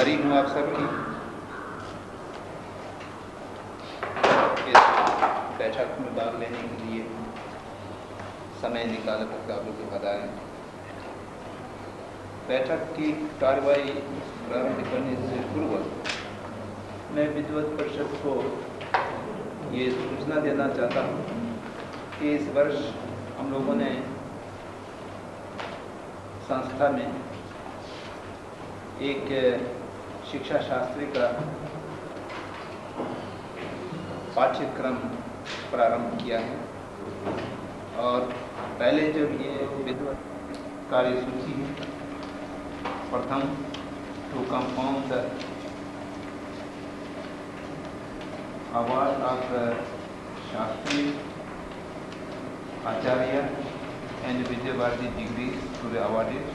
आभारी हूँ आप सबकी इस बैठक में भाग लेने के लिए समय निकाल कर काबू के बताएं। बैठक की कार्रवाई प्रारंभ करने से पूर्व मैं विद्वत परिषद को ये सूचना देना चाहता हूँ कि इस वर्ष हम लोगों ने संस्था में एक शिक्षा शास्त्री का पाठ्यक्रम प्रारंभ किया है और पहले जब ये विद्वत कार्यसूची है, प्रथम to confirm the award of Shastri Acharya and Vidya Bharati degrees to be awarded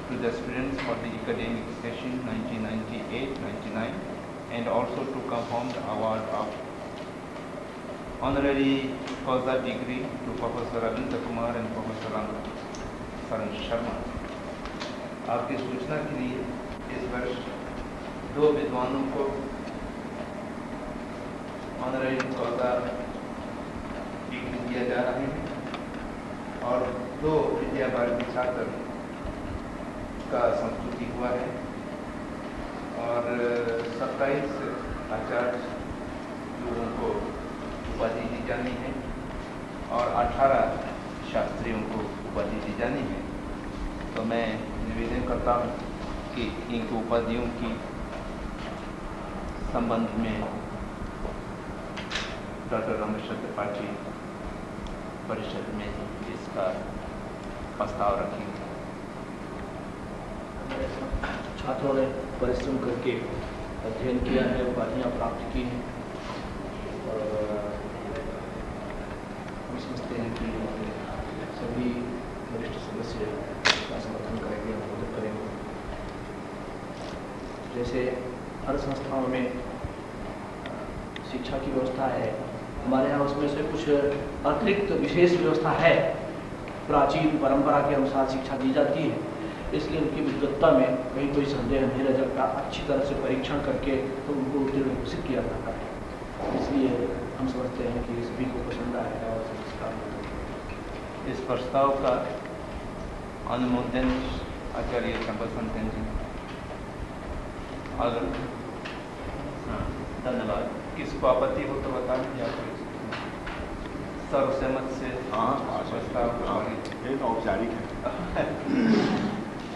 to the students for the academic session 1998-99 and also to confirm the award of honorary causa degree to Professor Ravindra Kumar and Professor Saran Sharma। आपकी सूचना के लिए इस वर्ष 2 विद्वानों को honorary causa degree दिया जा रहा है और 2 विद्या भारती छात्र का संस्तुति हुआ है और 27 आचार्य लोगों को उपाधि दी जानी है और 18 शास्त्रियों को उपाधि दी जानी है। तो मैं निवेदन करता हूँ कि इन उपाधियों की संबंध में डॉक्टर रमेश त्रिपाठी परिषद में इसका प्रस्ताव रखेंगे। छात्रों ने परिश्रम करके अध्ययन किया है, उपाधियाँ प्राप्त की हैं और हम समझते हैं कि सभी वरिष्ठ सदस्य का समर्थन करेंगे, मदद करेंगे। जैसे हर संस्थाओं में शिक्षा की व्यवस्था है, हमारे यहाँ उसमें से कुछ अतिरिक्त विशेष व्यवस्था है। प्राचीन परंपरा के अनुसार शिक्षा दी जाती है, इसलिए उनकी विद्वत्ता में कहीं कोई संदेह नहीं रह जाता। अच्छी तरह से परीक्षण करके तो उनको उत्तीर्ण घोषित किया जाता है। इसलिए हम समझते हैं कि सभी को पसंद आएगा और इस प्रस्ताव का अनुमोदन आचार्य चंपासन जी। और धन्यवाद। किसको आपत्ति हो तो बता दीजिए। सर्वसम्मत से प्रस्ताव औपचारिक है।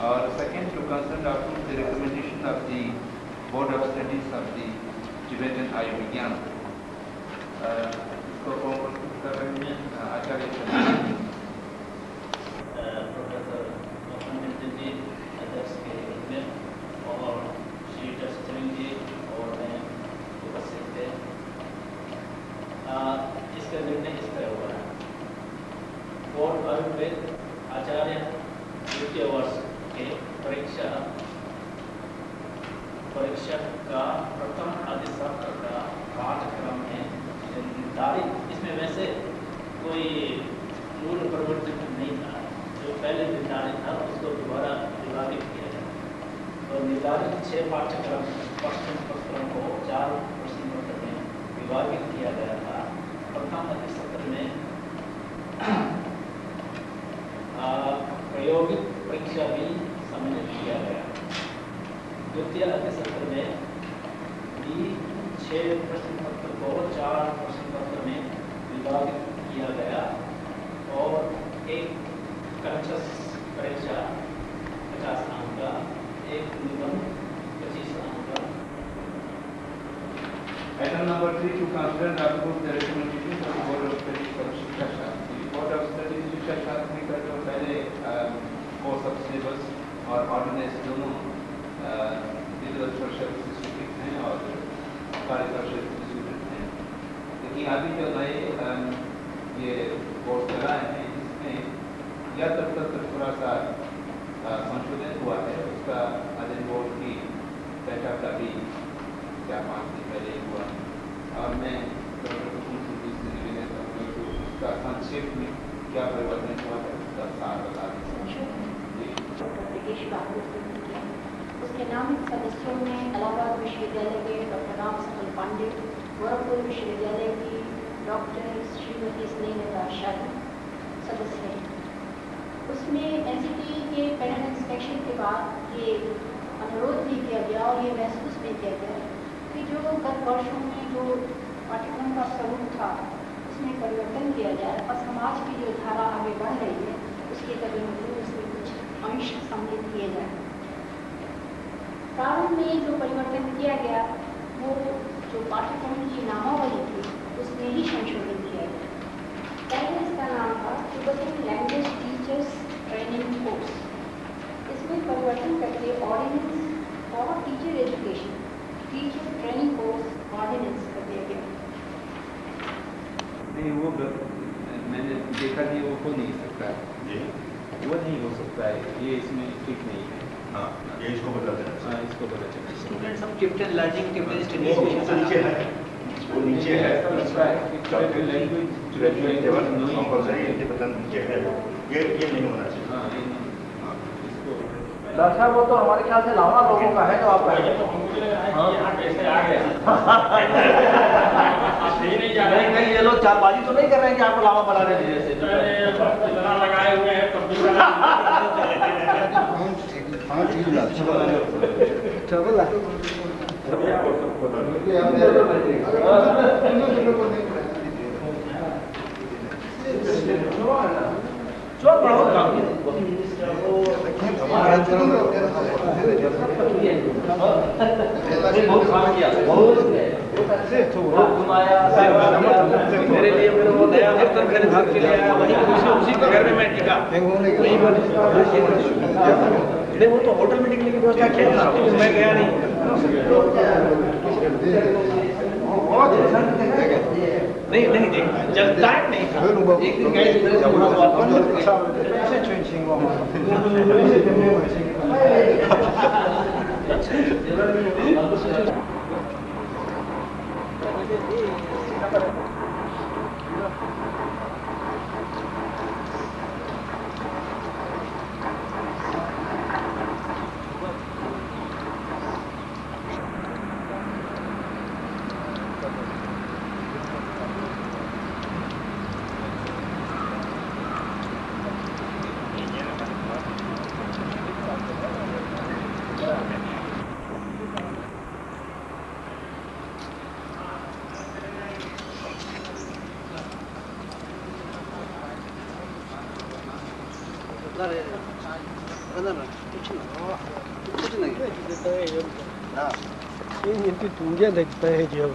और second to concern approve the recommendation of the board of studies of the Tibetan आयुर्विज्ञान। इसको प्रस्तुत कर रहे हैं आचार्य प्रोफेसर पंडित जी अध्यक्ष के रूप में और श्री टस्टरिंग जी और मैं उपस्थित थे। इसका निर्णय इस तरह हुआ है। बोर्ड आयुर्वेद आचार्य द्वितीय वर्ष के परीक्षा का प्रथम अधिसत्र का पाठ्यक्रम है निर्धारित। इसमें वैसे कोई मूल परिवर्तन नहीं था, जो पहले निर्धारित था उसको दोबारा विभाजित किया गया। तो निर्धारित 6 पाठ्यक्रम प्रश्न पत्रों को 4 प्रश्न पत्र में विभाजित किया गया था। प्रथम अधिसत्र में प्रायोगिक परीक्षा भी सम्मिलित किया गया। द्वितीय अधिसत्र में भी 6 प्रश्न पत्र को 4 प्रश्न पत्र में विभाजित किया गया और एक कंठस्थ परीक्षा 50 अंक का, एक निबंध 25 अंक का। Item number 3 to consider and approve the recommendation of the Board of Studies for शिक्षा शास्त्री। बोर्ड ऑफ स्टडीज शिक्षा शास्त्री का जो पहले कोर्स ऑफ सिलेबस और ऑर्डिनेंस दोनों विद्वत परिषद से स्वीकृत हैं और कार्य परिषद से स्वीकृत हैं, लेकिन अभी जो नए ये कोर्स चलाए हैं इसमें या तब तक थोड़ा सा संशोधन हुआ है। उसका अध्ययन बोर्ड की बैठक का भी 4-5 दिन पहले हुआ और मैं उसका संक्षेप में क्या परिवर्तन हुआ है उसका सार बता दें। उसके नामित सदस्यों में इलाहाबाद विश्वविद्यालय के डॉक्टर राम सकल पांडे, गोरखपुर विश्वविद्यालय की डॉक्टर श्रीमती स्नेहलता शाही सदस्य हैं। उसमें एनसीटी के पैनल इंस्पेक्शन के बाद ये अनुरोध भी किया गया और ये महसूस भी किया गया कि जो गत वर्षों में जो पाठ्यक्रम का स्वरूप था उसमें परिवर्तन किया जाए और समाज की जो धारा आगे बढ़ रही है उसके तदनुरूप उसमें कुछ अंश सम्मिलित किए जाए। प्रारंभ में जो परिवर्तन किया गया वो जो पाठ्यक्रम की नामावली थी उसमें ही संशोधन किया गया। पहले इसका नाम था Tibetan language teachers training course. इसमें परिवर्तन करके ordinance for teacher education teacher training course ordinance कर दिया गया। नहीं वो मैंने देखा नहीं, वो हो नहीं सकता है, वो नहीं हो सकता है, ये इसमें ठीक नहीं है। हाँ, ये इसको बदल देना। हाँ, इसको बदल देना। स्टूडेंट्स हम टिप्टन लर्निंग टिप्टन वो स्टडीज नीचे है, वो नीचे है। ग्रेजुएट लेवल कंपल्सरी टिबेटन नीचे है, ये नहीं होना चाहिए। हाँ, ये नहीं। हाँ, इसको डॉक्टर साहब वो तो हमारे ख्याल से लावड़ा लोगों का है जो आपका है। नहीं, ये लोग चालबाजी तो नहीं कर रहे हैं कि आपको लावा बनाने दीजिए जैसे लगाए हुए हैं मेरे लिए मेरे वो नया बर्तन खरीद के लिए आया, वही उसी के घर में मैं टिका। नहीं, वो तो होटल में टिकने की व्यवस्था किया, मैं गया नहीं। नहीं जब टाइम नहीं था, एक दिन गए तुंगे देखता है जब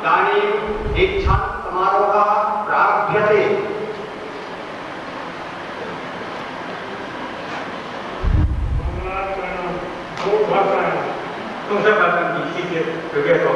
इदानीं दीक्षांत समारोहः प्रारभ्यते। तुमसे भाषण कीजिए जगह को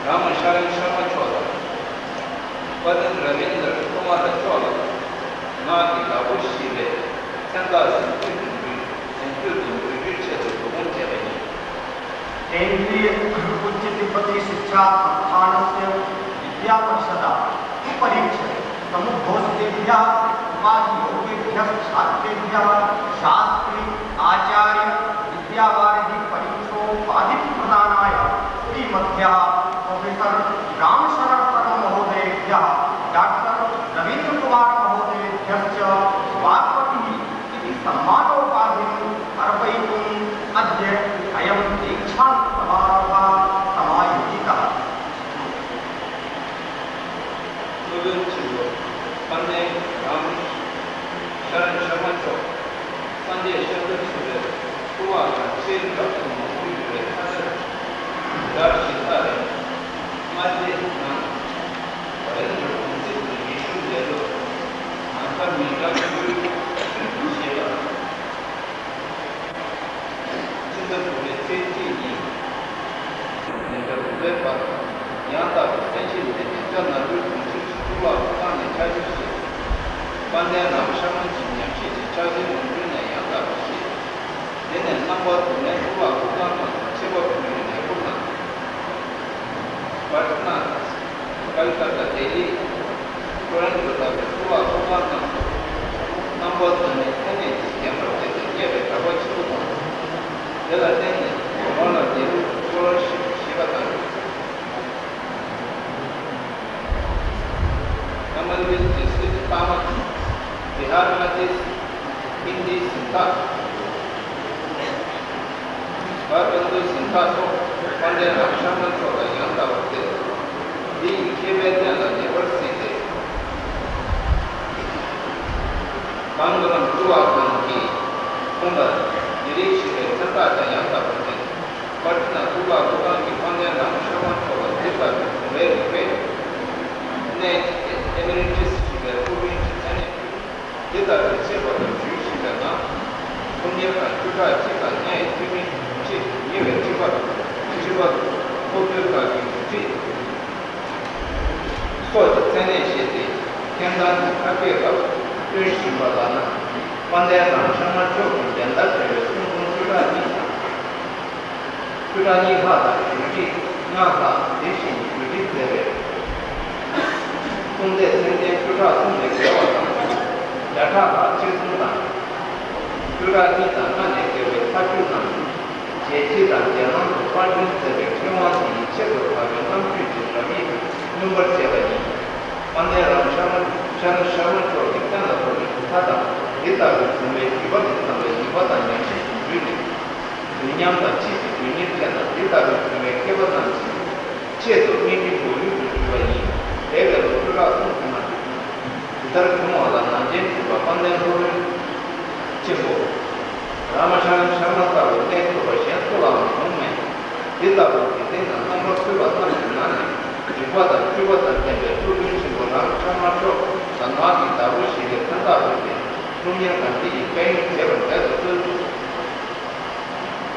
रामशरण शर्मा चौला, पदन रविंद्र कुमार चौला, नागी लाबुशी ले, संगासन केंद्रीय उच्च तिब्बती शिक्षा संस्थानस्य विद्यापरिषदा परीक्षा समुद्घोषितेभ्यः उपाधियोगेभ्यः छात्रेभ्यः शास्त्री आचार्य विद्यावारिधि परीक्षोपाधिप्रदानाय श्रीमद्भ्यः प्रोफेसर रामशरण शर्मा महोदयेभ्यः डॉक्टर रवींद्र कुमार महोदयेभ्यश्च वाग्वती इति सम्मानोपाधिम् अर्पयितुम् अद्य अयं दीक्षान्त समारोहः समायोजितः। पंडे रामशरण शर्मा चौक, संजय शंकर सुबह, कुमार शेर डॉक्टर दर्शितारे, मध्य नाम, वरेंद्र कुंसित विष्णु जैलो, आंकर मीठा शेवा, चिंतनपुरे चेती ही, निकलते पर यहाँ तक ऐसी जन नरुल कुआ काने चाची पंडे रामशरण जिन्याची चाची मंदिर यहाँ तक ने नंबर ने कुआ काने सेवा ने कुना पटना कलकत्ता दिल्ली टोरंटो तक कुआ काने नंबर ने यहाँ पर ये बेटा बच्चे को जगह देने वाला दिल स्कॉलरशिप सेवा Kamalvin District Pamak, Bihar Madis, Hindi Sintha, Barbandhu Sintha So, Pandya Rakshaman Chola Yanta Vakte, the Kevedana University, Bangaram Tuakan Ki, Kumbar, Yirishi Santa Yanta Vakte, Patna Tuba Kukan Ki Pandya Rakshaman Chola, Dipa, very great. Emeritus figure provincial Senate, Dita Sepa Shishana, Punyaka, Tuka, Tika, Nay, Timi, Chip, Niva, Tipa, Chiva, Popuka, Fit. Sport, Senate Shitty, Kandan, Kapeka, Rishi Balana, Pandana, Shama Chokin, and that service, Turani, Turani Hada, Naka, Dishin, Ridiculous. Tunde sende kuda tunde kyawa data bachi tunda kuda ni dana ne kewe thachu na jechi da jana partin sebe kyawa ni chedo pabe nampi jami number 7 pande ramshaman shama cho dikana to thada dita sume ibad tambe ibada nyachi bidi dunyam da chi unit kana dita sume kebatan chedo mimi bolu bani Ega Lura Kuma, Darkuma, Nanjin, Papandan Huru, Chibo, Ramashan Shamata, Teto, Shantola, Home, Dita, number 2 Nani, Jibata, Jibata, and the 2 Vincent Shamato, Sanaki, Tabushi, the Tanda, Junior Kanti, Pain, 7 as a two.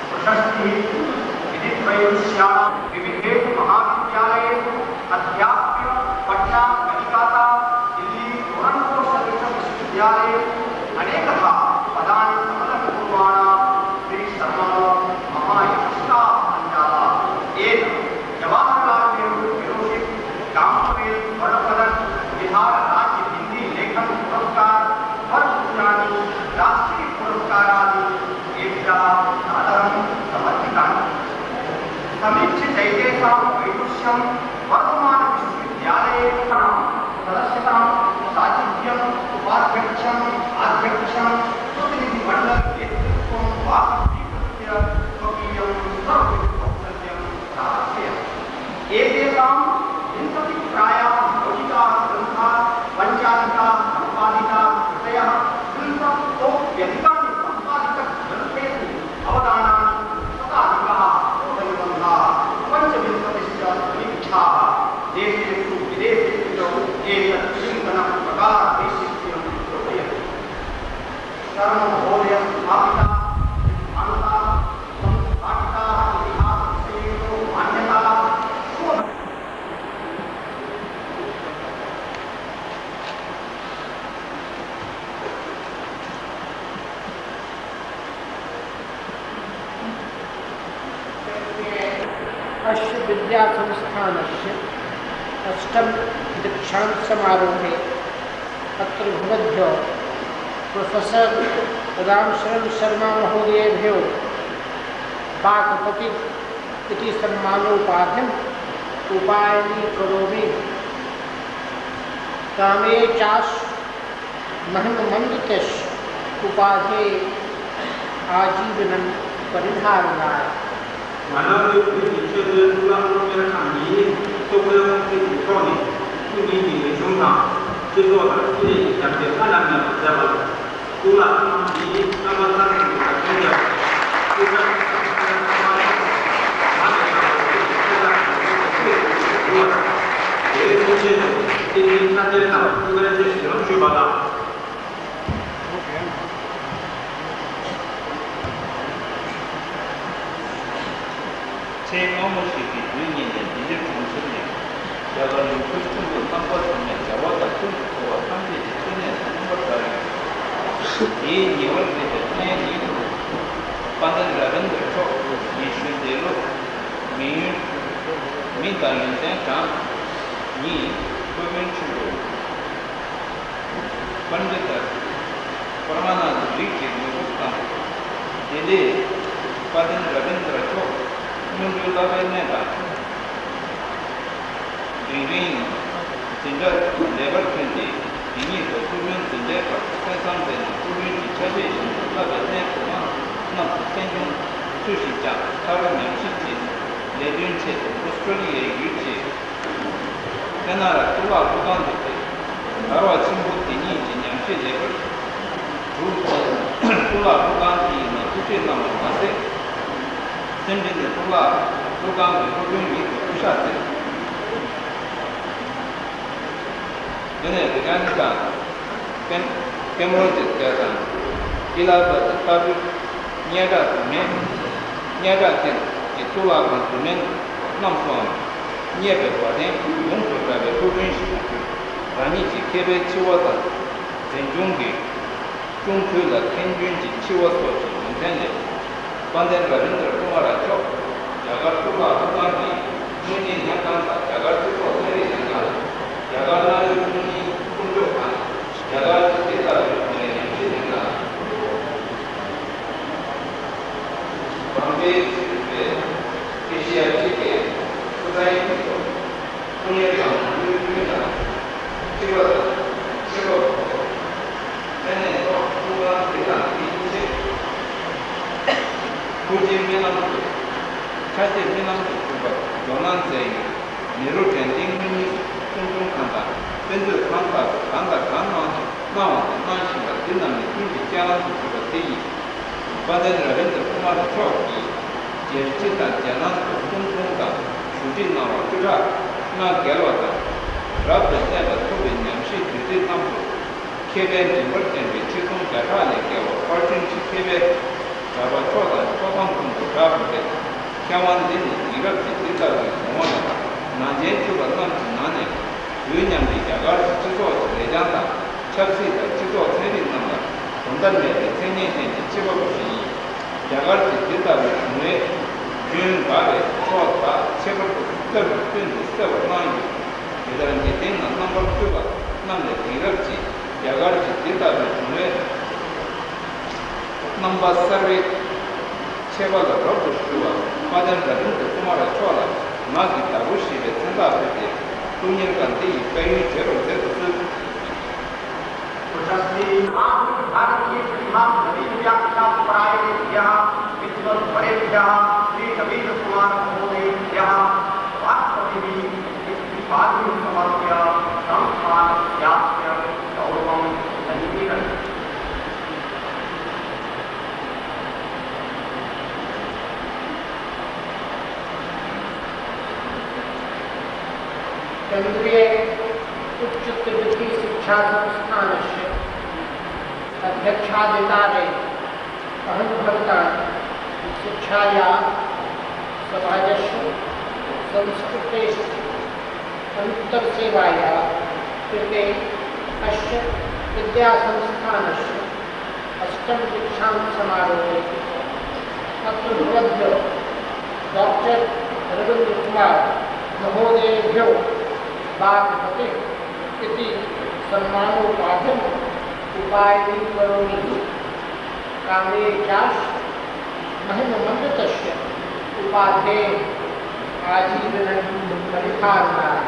प्रशस्ति विधि प्रयोज्या विविधेषु महाविद्यालयेषु अध्याप्य Patna Kalikata Delhi Toronto सदृश विश्वविद्यालयेषु अनेकधा पदानि समलकुर्वाणा श्री शर्मा महायशस्ता अञ्जाला एक Jawaharlal Nehru fellowship कामवेल स्वर्ण बिहार राज्य हिंदी लेखन पुरस्कार भरपूराणि राष्ट्रीय पुरस्कारादि एभ्यः सादरं समर्पितानि समीक्षितैतेषां वैदुष्यं वर्तमान विश्वविद्यालये सदस्यतां साचिध्यम् उपाध्यक्षम् अध्यक्षं प्रतिनिधिमण्डल नेतृत्वं वा स्वीकृत्य स्वकीयं सर्वविधकौशल्यं प्रार्थयामि एतेषां विंशतिप्रायाः योजिताः ग्रन्थाः पञ्चाधिकाः सम्पादिताः कृतयः विंशतोप्यधिकानि सम्पादितग्रन्थेषु अवदानानि शताधिकाः शोधनिबन्धाः पञ्चविंशतिश्च समीक्षाः देशेषु विदेशेषु च एतत् चिन्तनं प्रकारदेशिक्यं लोकयति विद्यासंस्थानस्य अष्टम दीक्षांत समारोहे अत्र भवद्भ्यो प्रोफेसर रामशरण शर्मा महोदयेभ्यो वाक्पति इति सम्मानोपाधिम् उपायनीकरोमि। कामे चास् महन्मन्दितस् उपाधे आजीवनं परिधारणाय। 完了，就是主要方面的产品，做不了这些道理，不仅仅为生产制作的，这里两边看两边在吧？除了你那么他那个中间，就是也出现今天看见了，这个是程序报道。 제 업무식이 유인의 미래 공식이 여러분 kültürü 한번에 자와가 kültür과 함께 지내는 것들 이 니월의 대표님 받은 라벤더 쪽 이슈대로 민간인 대상 이 표현치로 번제다 परमाना लिखी नियुक्ता यदि 받은 라벤더 쪽 मुझे लगने का इंजीनियरिंग जिंदर लेबर के इन्हीं को सुविधाएं जिंदर पर संसार में सुविधाएं चाहिए लगने को ना सेंजुन सुशिचा सारे में शिक्षे लेकिन से ऑस्ट्रेलिया यूचे कनाडा तुला बुकान देते हर चिंबू तीनी जिन्हें से लेबर तुला बुकान की न कुछ नाम आते 생긴데 누가 호중이 부셨대. 근데 그러니까 깨물을 때가 길라버 답이 녀가 이 투라가 되면 남성 녀가 과대 용도라고 호중이 아니지 개별 치워다 전중기 중표가 평균지 치워서 문제네. 반대로 라벤더 통화라죠. 야갈 투가 후반기 문인 약간다. 야갈 투가 세리 약간. 야갈나의 문이 풍족한. 야갈 투가 문의 양식인가. 방배 계시야 시계 수사인도 통일과 문유주의자 치료도 내내도 후반 대상 이제 कुछ मिलान कैसे मिलान होगा दोनों से नेहरू टेंडिंग में तुम खाना बेंदु खाना ना शिवा दिन में कुछ क्या होगा तेरी बादल रविंद्र कुमार चौकी जेठिता जाना तुम का छुट्टी ना होगा ना गलवाता रब ने बच्चों के नियमशी छुट्टी ना हो केवल जिम्मर्टन बिचुम जगह लेके वो पार्टिंग केवल 자바 초다 초방군도 잡을 때 경원들이 이렇게 뜻하고 공원에 나제주가 넘지 나네 유년이 자갈 지도 내장다 첩시다 지도 세리는다 본단에 생년에 집어보시 자갈 뜻하고 공에 준 바에 초다 책을 뜻을 뜻을 나이 이들은 이때는 넘버 2가 남의 이렇게 자갈 뜻하고 공에 नंबर सर्वे सेवा का रब शुवा पादन करने को तुम्हारा चोला ना कि ताबुशी में चंदा करते दुनिया का दी कई जरूर से तो भारतीय प्रतिभा व्याख्या प्रायः विद्वत् परेभ्यः श्री रवीन्द्र कुमार महोदयेभ्यः वाक्पतिः पादं समर्प्य संस्थान यास्य गौरवं सन्निधिरति। केंद्रीय उच्चतर विद्या शिक्षा संस्थानस्य अध्यक्षाधिकारे अहं भवता शिक्षाया समाजस्य संस्कृतेः अन्तर्सेवाया कृते अस्य विद्यासंस्थानस्य अष्टम दीक्षांत समारोहे अत्र भवद्भ्यो डॉक्टर रवीन्द्र कुमार महोदयेभ्यो वाचपते इति सम्मानोपाधिम् उपायनीकरोमि। कामे चाश्च महिममण्डितस्य उपाधे आजीवनं परिहारणाय।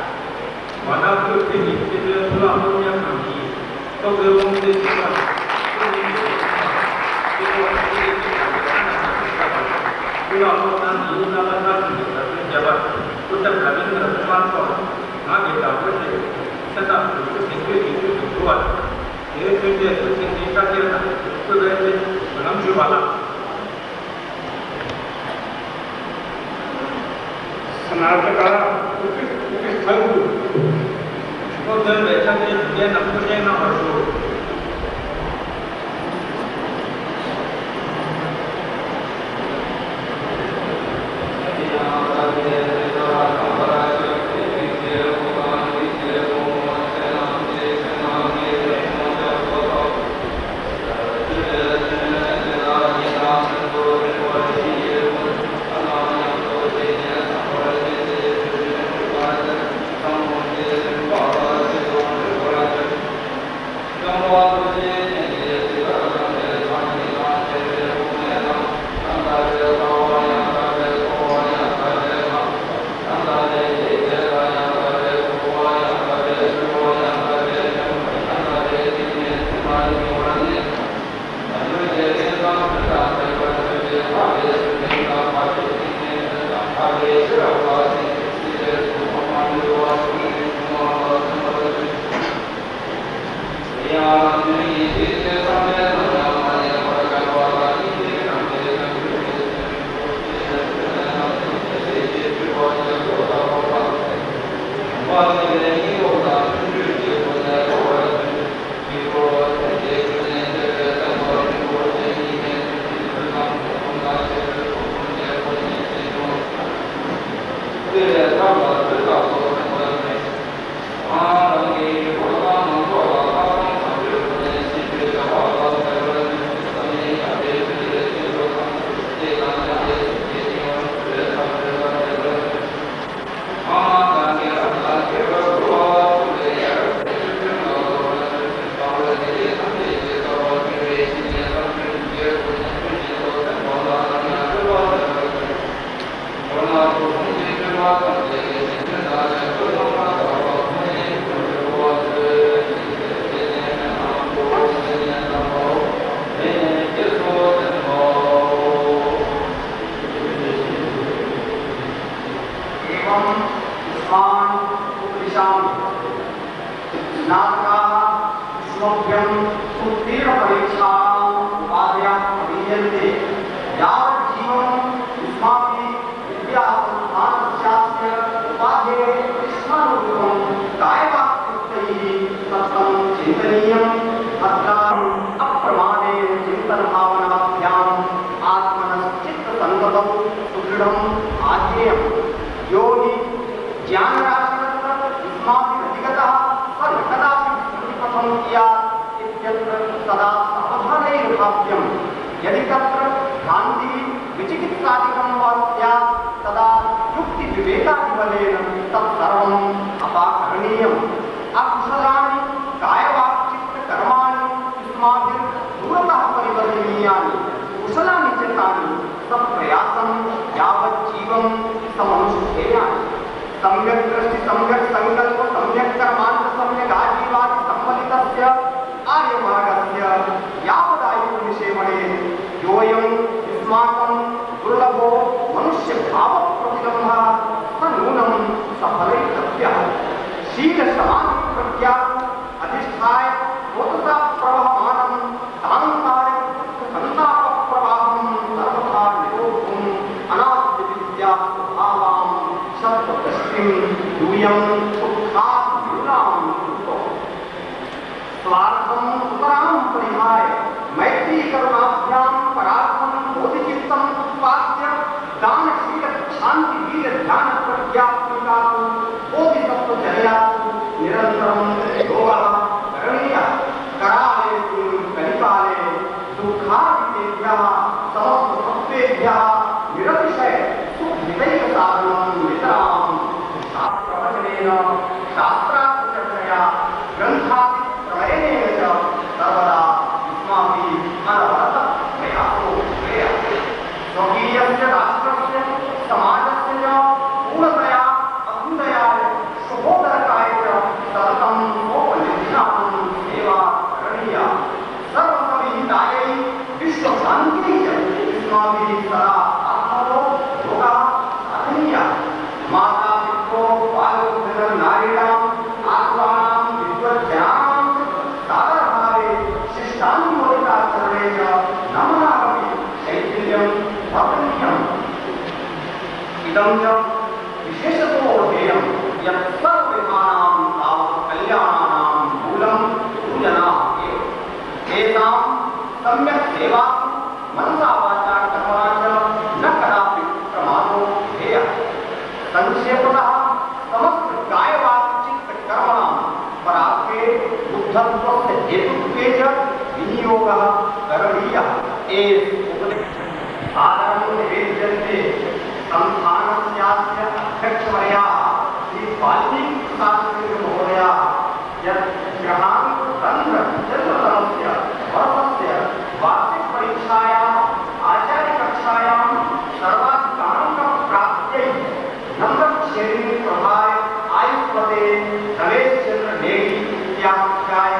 यदि तत्र गांधी विचिकित्सादिकं वा स्यात् तदा युक्तिविवेकादिबलेन तत्सर्वम् अपाकरणीयम्। अकुशलानि कायवाक्चित्तकर्माणि युष्माभिः दूरतः परिवर्तनीयानि, कुशलानि च तानि सप्रयासं यावज्जीवं समनुष्ठेयानि। सम्यक् दृष्टि, सम्यक् संकल्प, सम्यक् कर्मान्त, सम्यक् आजीवादि सम्मलितस्य आर्यमार्गस्य यावदायुर्निषेवणे योऽयं युष्माकं दुर्लभो मनुष्यभावप्रतिलम्भः स नूनं सफलैर्लभ्यः। शीलसमाधिप्रज्ञाम् अधिष्ठाय स्वतः प्रवहमानं तान्तारे सन्तापप्रवाहं सर्वथा निरोधुम् अनाद्यविद्यास्वभावां शब्ददृष्टिं यूयं सुखात् न्यूनां कृतो। स्वार्थं सुतरां परिहाय मैत्री करुणाभ्यां परार्थं बोधिचित्तं उत्पाद्य दानशील शांति वीर ध्यान प्रज्ञात्मिकासु बोधिसत्वचर्यासु निरन्तरं योगः करणीयः। करालेऽस्मिन् कलिकाले दुःखादितेभ्यः समस्तसत्त्वेभ्यः निरतिशय सुखहितैकसाधनं शास्त्रार्थचर्चया ग्रन्थादिप्रवचनेन च सर्वदा युष्माभिः अनवरतः प्रयासो क्रियते। स्वकीयस्य राष्ट्रस्य समाजस्य च पूर्णतया अभ्युदयाय शुभोदरकाय च सततं स्वोपनिषदां सेवा करणीया। सर्वसमहितायै विश्वशान्त्यै च युष्माभिः सदा आत्मनो योगः साधनीयः। माता पित्रो बालवृद्धनारीणाम् आत्मानां विद्वज्जनानां सादरभावे शिष्टानुमोदिताचरणे च नमनामपि शैथिल्यं वर्धनीयम्। इदं च विशेषतो ध्येयं यत् सर्वविधानां तावत् कल्याणानां मूलं गुरुजनाः एव। तेषां सम्यक् सेवा मनसा वाचा कर्मणा च न कदापि प्रमादो ध्येयः। संक्षेपतः समस्त कायवाक्चित्तकर्मणां परात्वे बुद्धत्वस्य हेतुत्वे च विनियोगः करणीयः। आदरं निवेद्यन्ते संस्थानस्यास्य अध्यक्षवर्याः श्री वाल्मीकिप्रसादमहोदयाः यत् ग्रहान्तरचन्द्रजन्मतमस्य वर्षस्य वार्षिकपरीक्षायाम् आचार्यकक्षायां सर्वाधिकाङ्कप्राप्त्यै नम्रक्षेणी प्रभाय आयुष्मते रमेशचन्द्र नेगी इत्याख्याय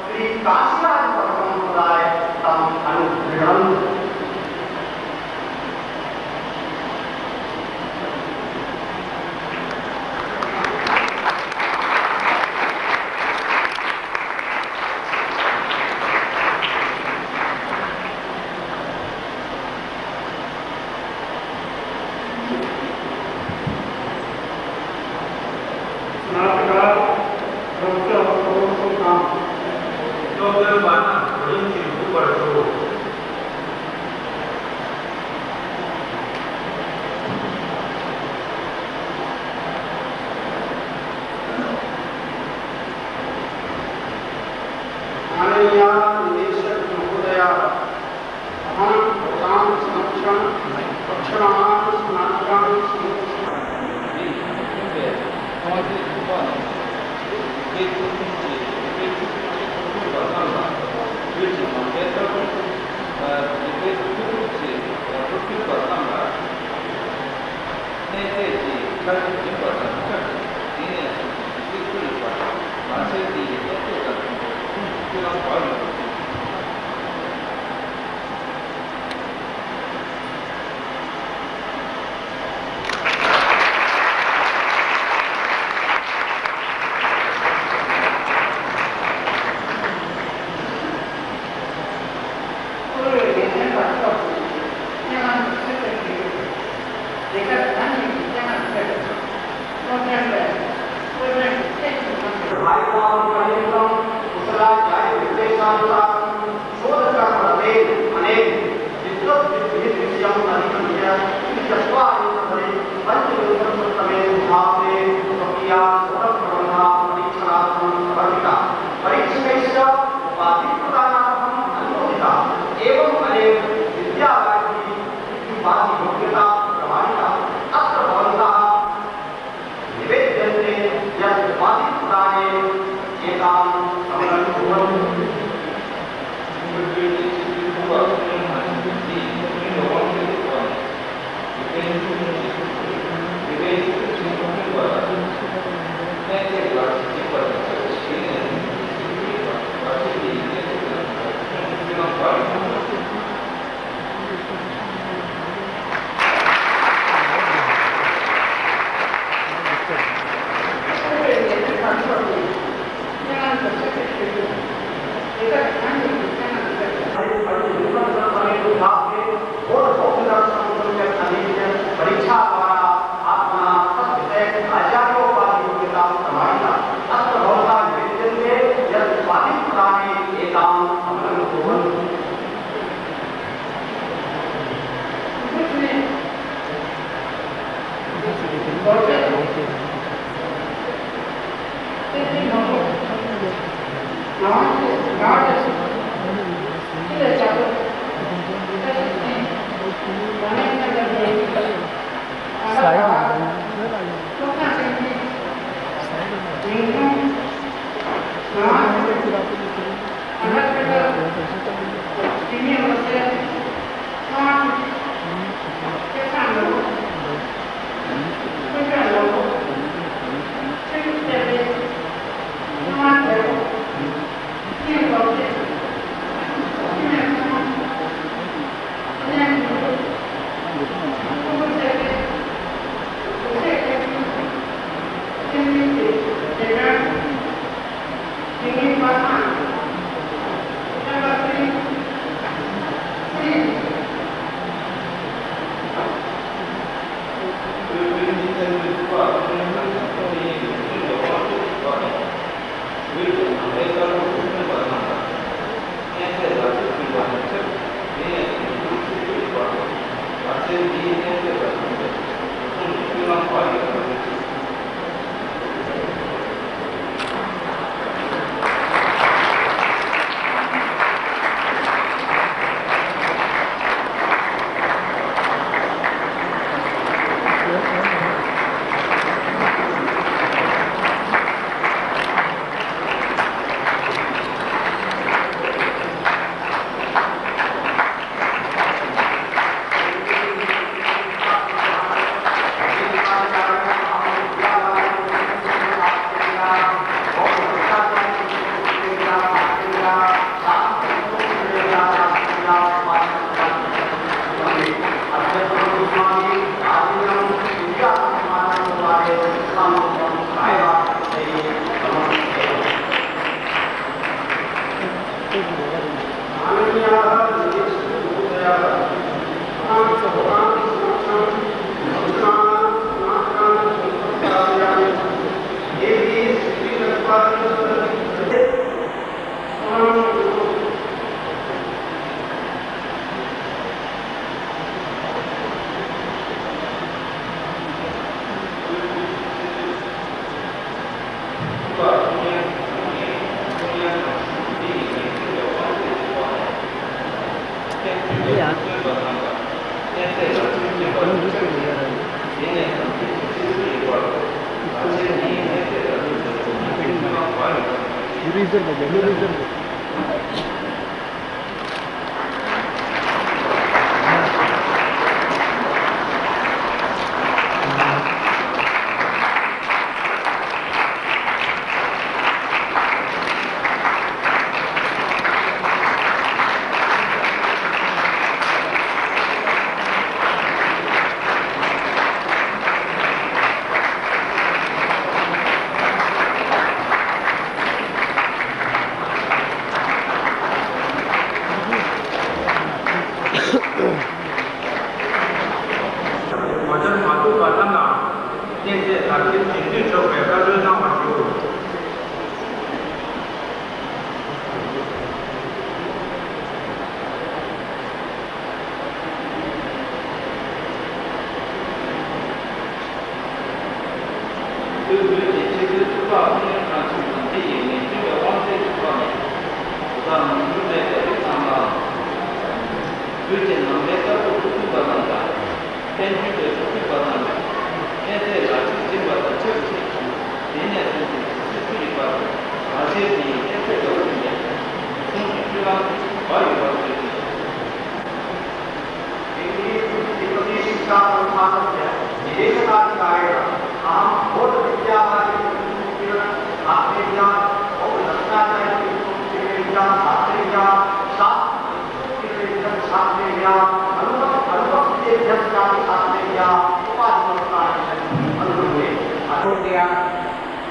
श्री काशीराजसम्प्रदाय तम् अनुगृह्णन्।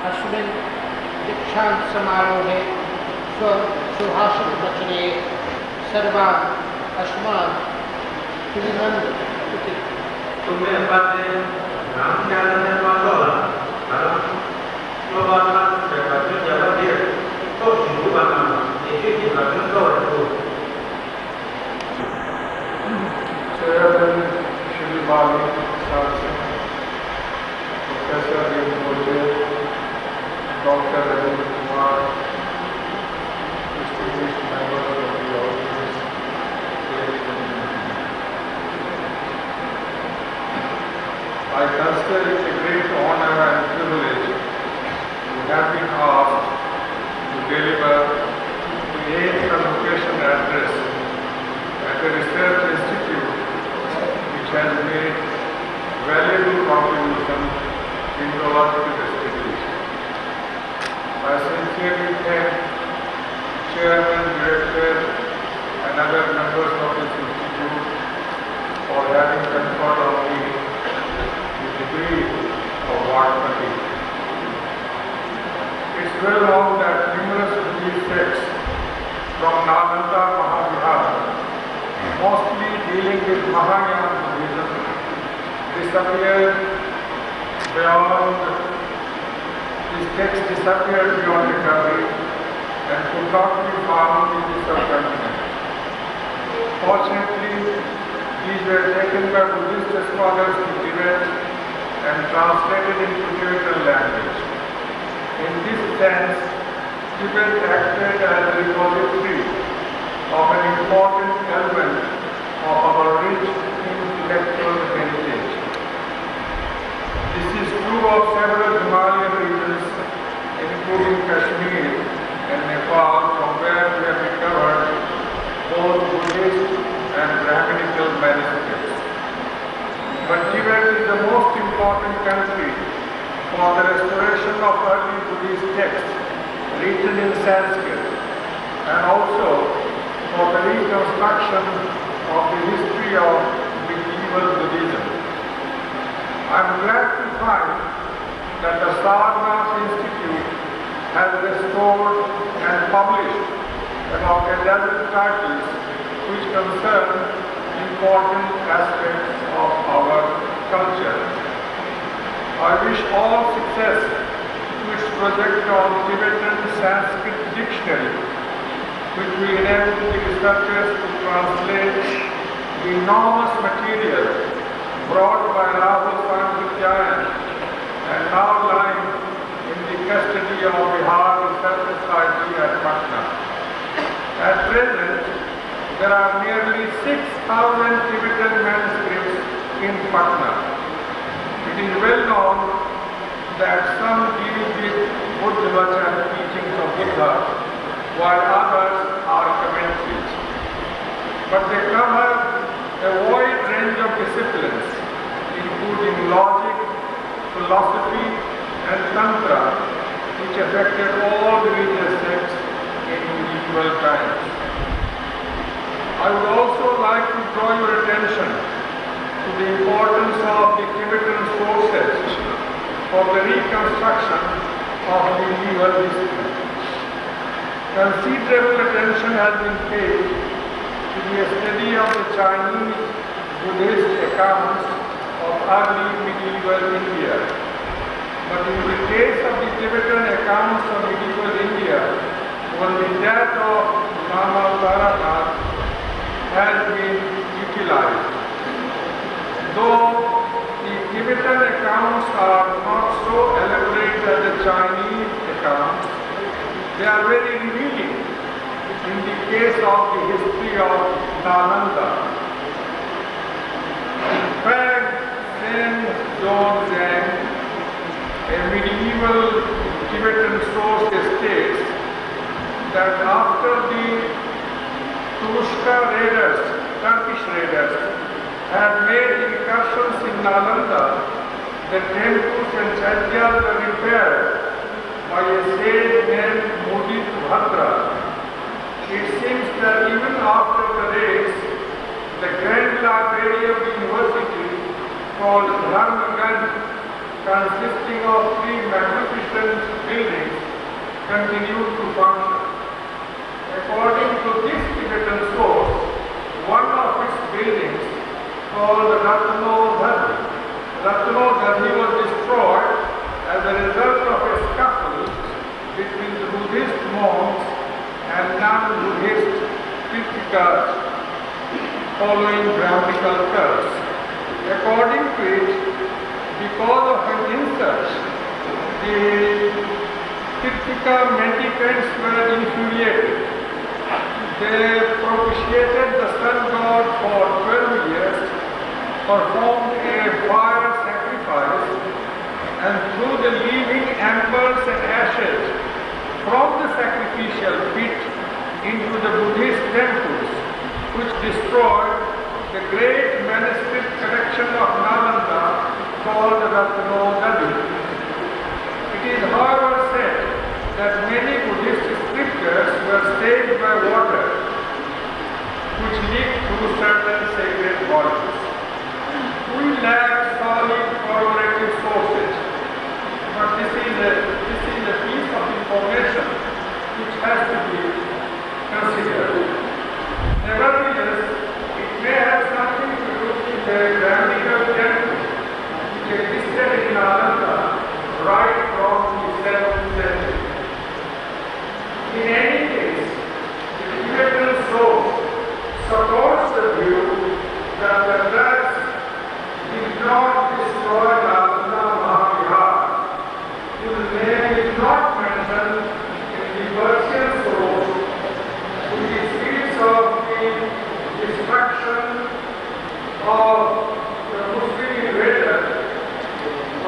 अस्मिन् दीक्षान्त समारोहे सुभाषित वचने सर्वान् अस्मान् पिबन्ध इति तुम्हें बातें नाम जानने वालों कारण तो बात से बातें जब दिए तो शुरू करना एक ही बातें तो Chairman Shri Bali Sarsi, Professor Rinpoche, Dr. Ravi Kumar, distinguished members of the audience, ladies and gentlemen. I consider it a great honor and privilege to have been asked to deliver the 8th convocation address at a research institute which has made valuable contribution in theological studies. I sincerely thank Chairman, Director and other members of this institute for having conferred on me the degree of Ward 20. It's well known that numerous Buddhist sects from Nalanda Mahavihara, mostly dealing with Mahayana Buddhism, disappeared beyond recovery and could not be found in the subcontinent. Fortunately, these were taken by Buddhist scholars to Tibet and translated into Tibetan language. In this sense, Tibet acted as a repository of an important element of our rich intellectual heritage. This is true of several Himalayan regions, including Kashmir and Nepal, from where we have recovered both Buddhist and Brahminical manuscripts. But Tibet is the most important country for the restoration of early Buddhist texts written in Sanskrit, and also for the reconstruction of the history of medieval Buddhism. I am glad to find that the Sarnath Institute has restored and published about a dozen titles which concern important aspects of our culture. I wish all success to its project on Tibetan Sanskrit Dictionary, which will enable the researchers to translate the enormous material brought by Rahul Sankrityayan and now lying in the custody of Bihar Research Society at Patna. At present, there are nearly 6,000 Tibetan manuscripts in Patna. It is well known that some deal with Buddha and teachings of Buddha but they cover a wide range of disciplines, including logic, philosophy, and tantra, which affected all religious sects in medieval times. I would also like to draw your attention to the importance of the Tibetan sources for the reconstruction of medieval history. Considerable attention has been paid to the study of the Chinese Buddhist accounts of early medieval India. But in the case of the Tibetan accounts of medieval India, when the death of Lama Taranath has been utilized. Though the Tibetan accounts are not so elaborate as the Chinese accounts, they are very revealing in the case of the history of Nalanda. In fact, Sen Zhong-Zhang, a medieval Tibetan source, states that after the Turushka raiders, Turkish raiders, had made incursions in Nalanda, the temples and chaityas were repaired by a sage named Mudit Bhadra. It seems that even after the raids, the grand library of the university, called Dharmagaj, consisting of 3 magnificent buildings, continued to function. According to this Tibetan source, one of its buildings, called Ratnodhari, was destroyed as a result of a scuffle between the Buddhist monks and non-Buddhist Tirthikas following Brahminical cults. According to it, because of an insult, the Tirthika mendicants were infuriated. They propitiated the sun god for 12 years, performed a fire sacrifice, and threw the living embers and ashes from the sacrificial pit into the Buddhist temples, which destroyed the great manuscript collection of Nalanda called Ratnodhari. It is however said that many Buddhist scriptures were saved by water, which leaked through certain sacred bodies. We lack solid corroborative sources, but this is a piece of information which has to be considered. Nevertheless, it may have something to do with the Brahminical temple which existed in Nalanda right from the 7th century. In any case, the Tibetan source supports the view that the Turks did not destroy Nalanda Mahavihar, whose name is not mentioned in the Persian source, which speaks of the destruction of the Muslim invaders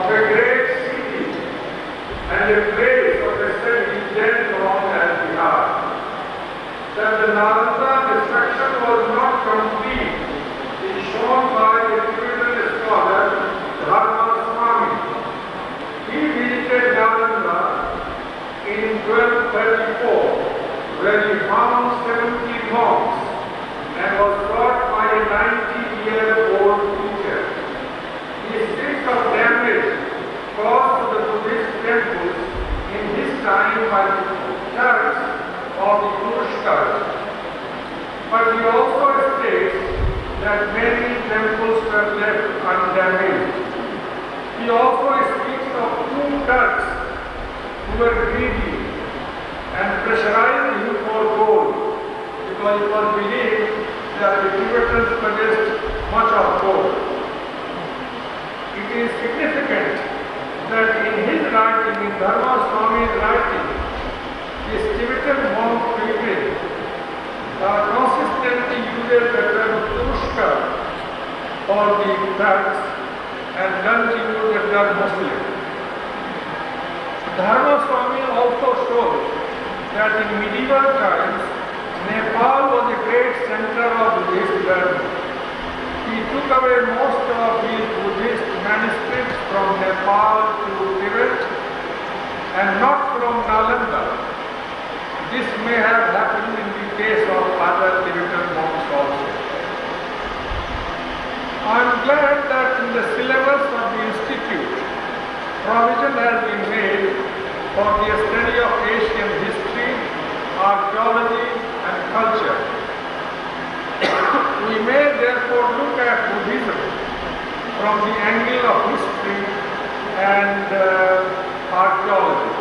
of a great city and a place of a study then known as Bihar. That the Nalanda destruction was not complete is shown by the Tibetan scholar Dharma Swami. He visited Nalanda in 1234, where he found 70 monks and was taught by a 90-year-old teacher. He speaks of damage caused to the Buddhist temples in his time by the Turks of the Turushkas. But he also states that many temples were left undamaged. He also speaks of 2 Turks who were greedy and pressurized him for gold, because it was believed that the Tibetans possessed much of gold. It is significant that in his writing, in Dharma Swami's writing, this Tibetan monk pilgrim consistently uses the term Turushka for the Turks and doesn't use the term Muslim. Dharma Swami also shows that in medieval times, Nepal was a great center of Buddhist learning. He took away most of his Buddhist manuscripts from Nepal to Tibet and not from Nalanda. This may have happened in the case of other Tibetan monks also. I am glad that in the syllabus of the Institute, provision has been made for the study of Asian history, archaeology and culture. We may therefore look at Buddhism from the angle of history and archaeology.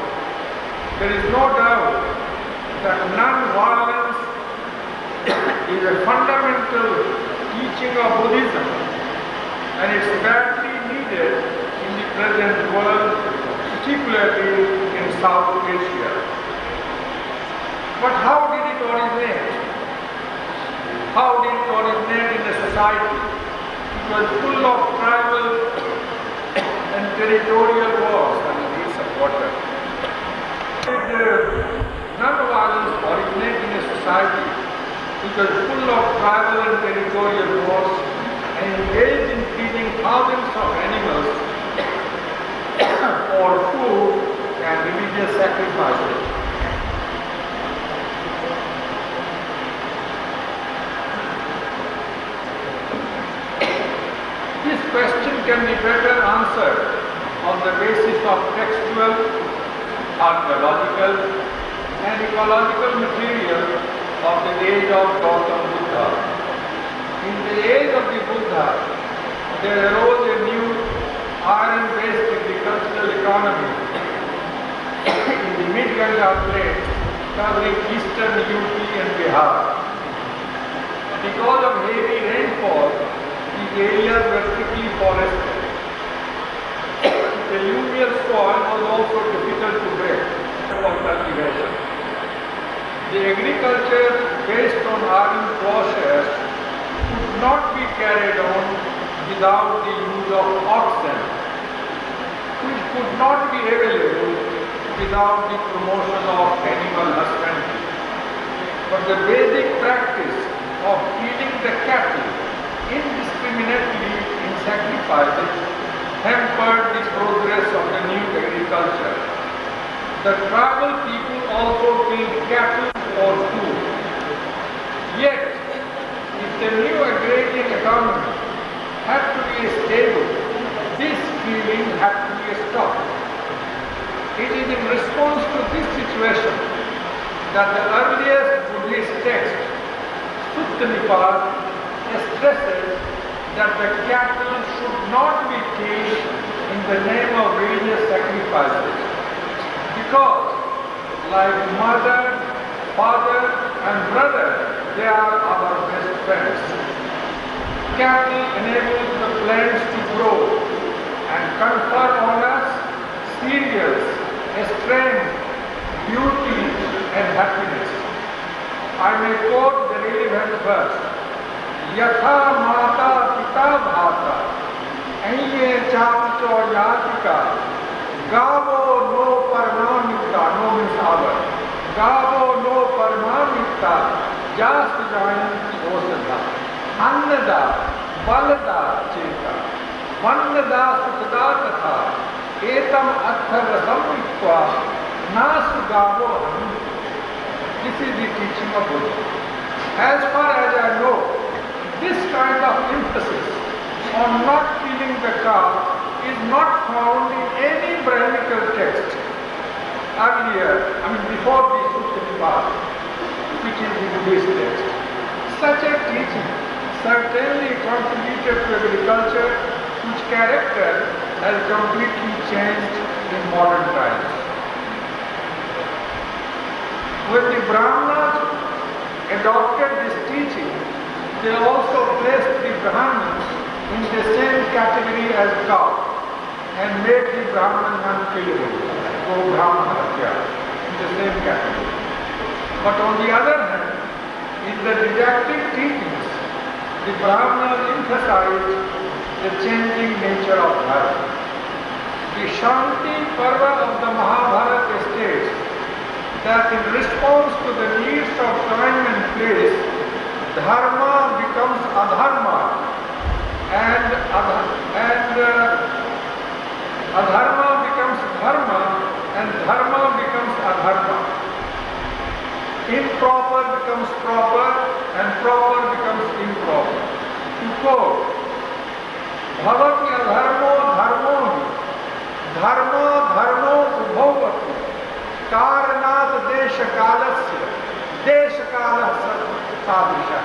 There is no doubt that non-violence is a fundamental teaching of Buddhism, and it's badly needed in the present world, particularly in South Asia. But how did it originate? How did it originate in a society? It was full of tribal and territorial wars. I mean, it's a water. Non-violence originate in a society which was full of tribal and territorial wars and engaged in killing thousands of animals for food and religious sacrifices. This question can be better answered on the basis of textual, archaeological and ecological material of the age of Gautama Buddha. In the age of the Buddha, there arose a new iron-based agricultural economy in the mid-Ganga plain covering eastern UP and Bihar. Because of heavy rainfall, these areas were thickly forested. The alluvial soil was also difficult to break for cultivation. The agriculture based on iron plowshares could not be carried on without the use of oxen, which could not be available without the promotion of animal husbandry. But the basic practice of killing the cattle indiscriminately in sacrifices hampered the progress of the new agriculture. The tribal people also killed cattle for food. Yet, if the new agrarian economy had to be stable, this killing had to be stopped. It is in response to this situation that the earliest Buddhist text, Sutta Nipata, stresses that the cattle should not be killed in the name of religious sacrifices, because like mother, father and brother, they are our best friends. Cattle enable the plants to grow and confer on us cereals, strength, beauty and happiness. I may quote the relevant verse. Yatha mata pita bhata aiye chacho yatika gavo no parmamita, no means our, gavo no parmamita jas jayanti osada annada balada cheta vannada sukada tatha etam atharasam vikva nas gavo anita. This is the teaching of Buddha. As far as I know, this kind of emphasis on not killing the cow is not found in any Brahminical text earlier, before the Sutta Nipata, which is the Buddhist text. Such a teaching certainly contributed to agriculture, whose character has completely changed in modern times. When the Brahmanas adopted this teaching, they also placed the Brahmins in the same category as cow and made the Brahman unkillable, Go Brahmana Hatya, in the same category. But on the other hand, in the didactic teachings, the Brahmanas emphasized the changing nature of dharma. The Shanti Parva of the Mahabharata states that in response to the needs of time and place, dharma becomes adharma and adharma becomes dharma and dharma becomes adharma. Improper becomes proper and proper becomes improper. To quote, Bhavati adharmo dharmo dharma dharmo ubhavati karanat desha kalasya desha kalasya sadrisha.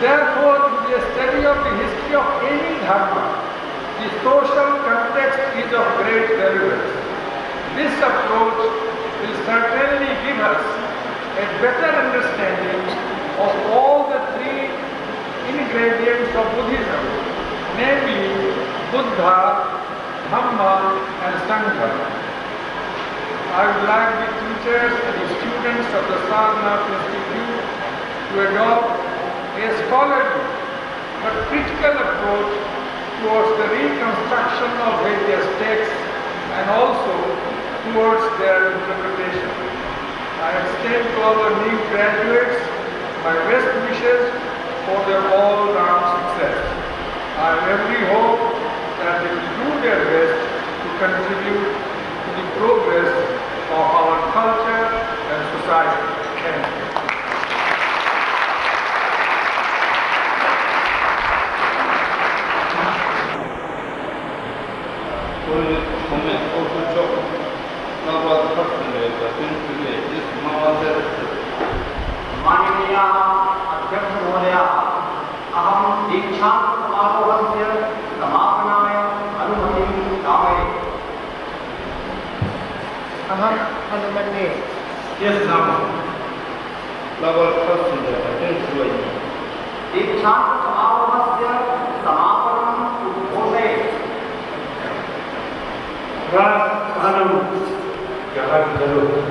Therefore, in the study of the history of any dharma, the social context is of great relevance. This approach will certainly give us a better understanding of all the three ingredients of Buddhism, namely Buddha, Dhamma and Sangha. I would like the teachers and the students of the Sarnath Institute to adopt a scholarly but critical approach towards the reconstruction of various texts and also towards their interpretation. I extend to our new graduates my best wishes for their all-round success. I have every hope that they will do their best to contribute to the progress of our culture and society. Thank you. माननीय अध्यक्ष महोदय, अहम दीक्षांत समारोहस्य समापनाय अनुमतिं दामये। अहम अनुमन्ये। Yes, Nama. Level first in the attention. दीक्षांत समारोहस्य समापनम् उद्घोषये। राज आनंद जहां करो।